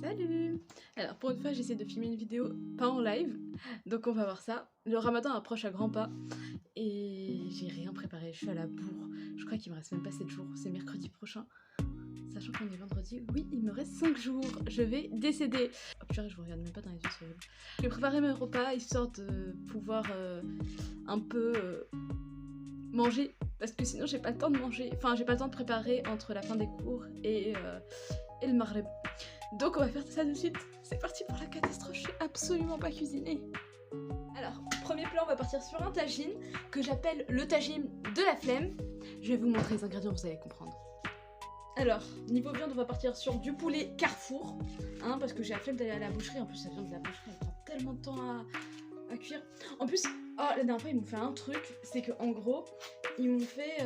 Salut! Alors pour une fois j'essaie de filmer une vidéo pas en live, donc on va voir ça. Le ramadan approche à grands pas et j'ai rien préparé, je suis à la bourre. Je crois qu'il me reste même pas 7 jours, c'est mercredi prochain. Sachant qu'on est vendredi, oui il me reste 5 jours, je vais décéder. Oh purée je vous regarde même pas dans les yeux, c'est horrible. Je vais préparer mes repas histoire de pouvoir un peu manger, parce que sinon j'ai pas le temps de manger, enfin j'ai pas le temps de préparer entre la fin des cours et le maghreb. Donc on va faire ça de suite. C'est parti pour la catastrophe, je sais absolument pas cuisiner. Alors, premier plat, on va partir sur un tagine que j'appelle le tagine de la flemme. Je vais vous montrer les ingrédients, vous allez comprendre. Alors, niveau viande, on va partir sur du poulet Carrefour, hein, parce que j'ai la flemme d'aller à la boucherie. En plus, la viande de la boucherie, elle prend tellement de temps à cuire. En plus, la dernière fois, ils m'ont fait un truc, c'est que en gros, ils m'ont fait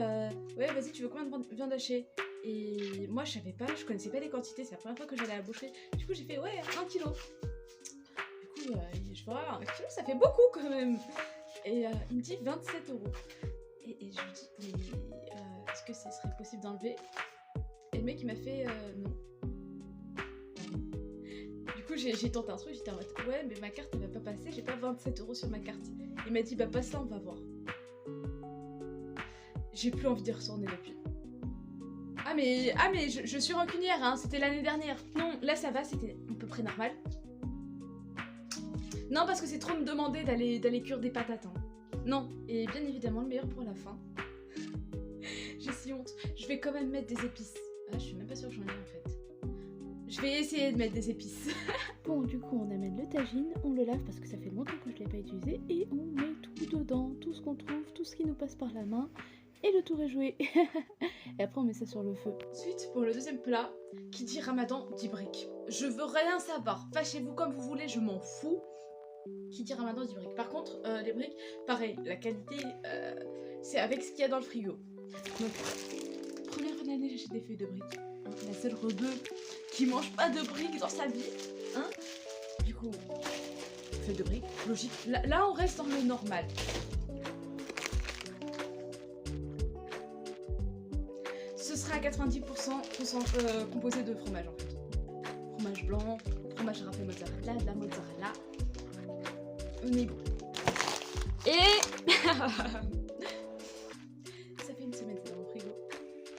ouais, vas-y, tu veux combien de viande hachée? Et moi, je savais pas, je connaissais pas les quantités, c'est la première fois que j'allais à la boucherie. Du coup, j'ai fait ouais, 1 kilo. Du coup, je vois, 1 kilo, ça fait beaucoup quand même. Et il me dit 27 €. Et je lui dis, mais est-ce que ce serait possible d'enlever? Et le mec, il m'a fait non. Du coup, j'ai tenté un truc, j'étais en mode ouais, mais ma carte, elle va pas passer, j'ai pas 27 € sur ma carte. Il m'a dit, bah passe là, on va voir. J'ai plus envie d'y retourner depuis. Ah mais je suis rancunière, hein, c'était l'année dernière. Non, là ça va, c'était à peu près normal. Non, parce que c'est trop me demander d'aller cuire des patates. Hein. Non, et bien évidemment, le meilleur pour la fin. J'ai si honte. Je vais quand même mettre des épices. Ah, je suis même pas sûre que j'en ai en fait. Je vais essayer de mettre des épices. Bon, du coup, on amène le tagine, on le lave parce que ça fait longtemps que je l'ai pas utilisé et on met tout dedans, tout ce qu'on trouve, tout ce qui nous passe par la main. Et le tour est joué. Et après on met ça sur le feu. Ensuite, pour le deuxième plat, qui dit ramadan, dit briques. Je veux rien savoir. Fâchez-vous comme vous voulez, je m'en fous. Qui dit ramadan, dit briques. Par contre, les briques, pareil, la qualité, c'est avec ce qu'il y a dans le frigo. Donc, première fois de l'année, j'achète des feuilles de briques. Hein, la seule rebeu qui mange pas de briques dans sa vie. Hein. Du coup, feuilles de briques, logique. Là, on reste dans le normal. Ce sera à 90% composé de fromage en fait. Fromage blanc, fromage râpé mozzarella, de la mozzarella. On est bon. Et ça fait une semaine c'est dans mon frigo.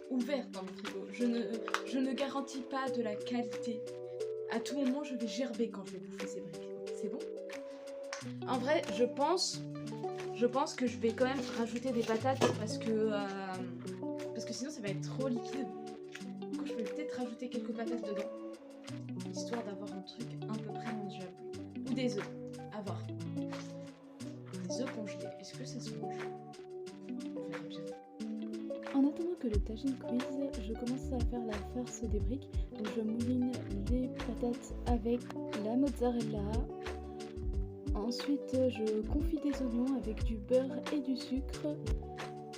Ouvert dans mon frigo. Je ne garantis pas de la qualité. À tout moment je vais gerber quand je vais bouffer ces briques. C'est bon? En vrai, je pense que je vais quand même rajouter des patates parce que sinon ça va être trop liquide. Du coup je vais peut-être rajouter quelques patates dedans, histoire d'avoir un truc à peu près mangeable. Ou des œufs, à voir. Des œufs congelés, est-ce que ça se mange? On verra bien. En attendant que le tagine cuise, je commence à faire la farce des briques. Donc je mouline les patates avec la mozzarella. Ensuite je confie des oignons avec du beurre et du sucre.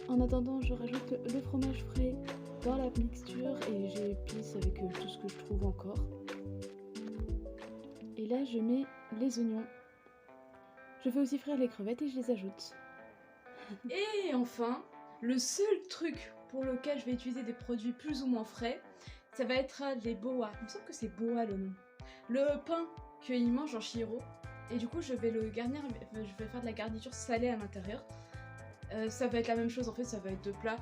En attendant, je rajoute le fromage frais dans la mixture et j'épice avec tout ce que je trouve encore. Et là, je mets les oignons. Je fais aussi frire les crevettes et je les ajoute. Et enfin, le seul truc pour lequel je vais utiliser des produits plus ou moins frais, ça va être les boas. Il me semble que c'est boa le nom. Le pain qu'ils mangent en Chihiro. Et du coup, je vais le garnir, je vais faire de la garniture salée à l'intérieur. Ça va être la même chose en fait, ça va être deux plats.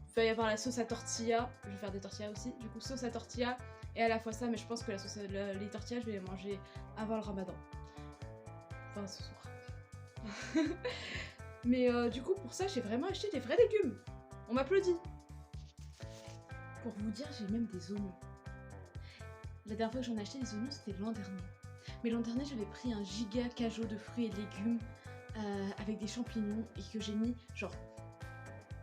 Il va y avoir la sauce à tortilla, je vais faire des tortillas aussi, du coup sauce à tortilla et à la fois ça, mais je pense que les tortillas je vais les manger avant le ramadan. Enfin ce soir. Mais du coup pour ça j'ai vraiment acheté des vrais légumes. On m'applaudit. Pour vous dire j'ai même des oignons. La dernière fois que j'en ai acheté des oignons c'était l'an dernier. Mais l'an dernier j'avais pris un giga cajot de fruits et légumes. Avec des champignons et que j'ai mis genre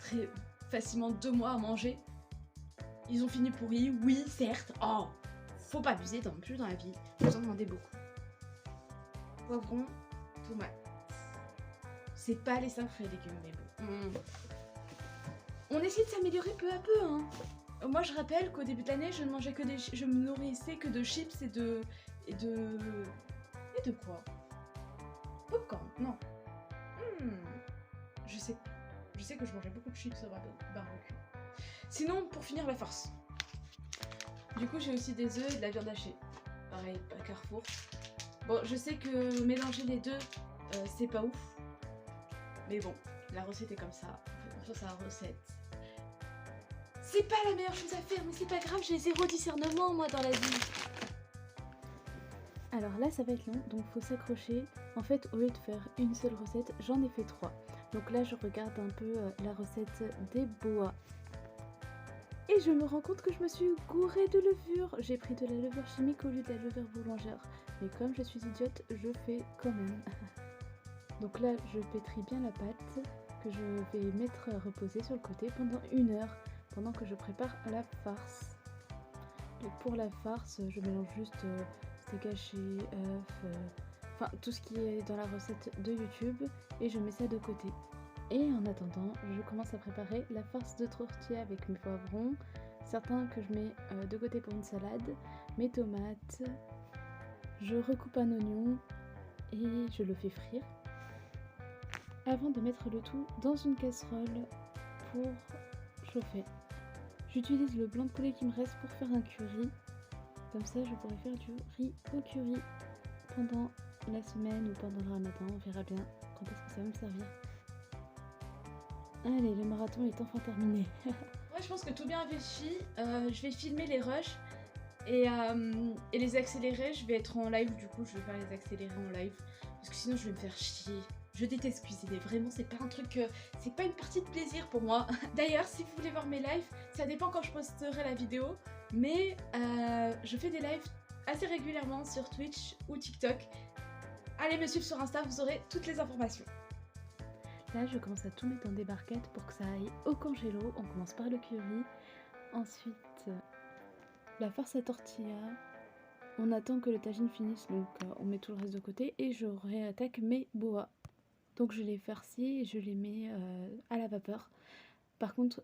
très facilement 2 mois à manger. Ils ont fini pourris, oui certes. Oh, faut pas abuser non plus dans la vie. Vous en demandez beaucoup. Poivron, tomate. C'est pas les 5 fruits et légumes mais bon. On essaie de s'améliorer peu à peu hein. Moi je rappelle qu'au début de l'année je ne mangeais que je me nourrissais que de chips et de quoi? Popcorn, non. Je sais que je mangeais beaucoup de chips au barbecue. Sinon, pour finir la farce. Du coup, j'ai aussi des œufs et de la viande hachée. pareil à Carrefour. Bon, je sais que mélanger les deux, c'est pas ouf. Mais bon, la recette est comme ça. On fait confiance à la recette. C'est pas la meilleure chose à faire, mais c'est pas grave, j'ai zéro discernement moi dans la vie. Alors là, ça va être long, donc faut s'accrocher. En fait, au lieu de faire une seule recette, j'en ai fait 3. Donc là, je regarde un peu la recette des boas. Et je me rends compte que je me suis gourée de levure. J'ai pris de la levure chimique au lieu de la levure boulangère. Mais comme je suis idiote, je fais quand même. Donc là, je pétris bien la pâte que je vais mettre à reposer sur le côté pendant 1 heure, pendant que je prépare la farce. Et pour la farce, je mélange juste steak haché, œufs, enfin tout ce qui est dans la recette de YouTube, et je mets ça de côté. Et en attendant, je commence à préparer la farce de tortilla avec mes poivrons, certains que je mets de côté pour une salade, mes tomates, je recoupe un oignon et je le fais frire avant de mettre le tout dans une casserole pour chauffer. J'utilise le blanc de poulet qui me reste pour faire un curry, comme ça je pourrais faire du riz au curry pendant la semaine ou pendant le ramadan, on verra bien quand est-ce que ça va me servir. Allez, le marathon est enfin terminé. Ouais, je pense que tout bien réfléchi. Je vais filmer les rushs et les accélérer. Je vais être en live, du coup, je vais faire les accélérer en live. Parce que sinon, je vais me faire chier. Je déteste cuisiner, vraiment, c'est pas un truc. C'est pas une partie de plaisir pour moi. D'ailleurs, si vous voulez voir mes lives, ça dépend quand je posterai la vidéo. Mais je fais des lives assez régulièrement sur Twitch ou TikTok. Allez me suivre sur Insta, vous aurez toutes les informations. Là, je commence à tout mettre dans des barquettes pour que ça aille au congélo. On commence par le curry. Ensuite, la farce à tortilla. On attend que le tagine finisse, donc on met tout le reste de côté. Et je réattaque mes boas. Donc je les farcis et je les mets à la vapeur. Par contre,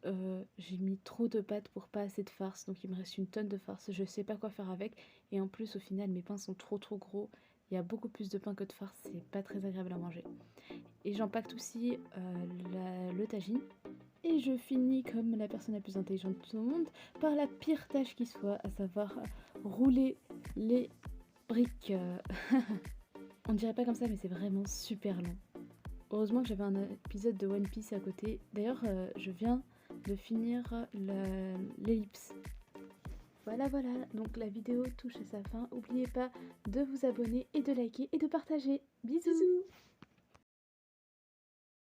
j'ai mis trop de pâtes pour pas assez de farce. Donc il me reste une tonne de farce. Je sais pas quoi faire avec. Et en plus, au final, mes pains sont trop gros. Il y a beaucoup plus de pain que de farce. C'est pas très agréable à manger. Et j'empacte aussi le tagine. Et je finis comme la personne la plus intelligente de tout le monde par la pire tâche qui soit, à savoir rouler les briques. On dirait pas comme ça, mais c'est vraiment super long. Heureusement que j'avais un épisode de One Piece à côté. D'ailleurs, je viens de finir l'ellipse. Voilà, donc la vidéo touche à sa fin. N'oubliez pas de vous abonner et de liker et de partager. Bisous.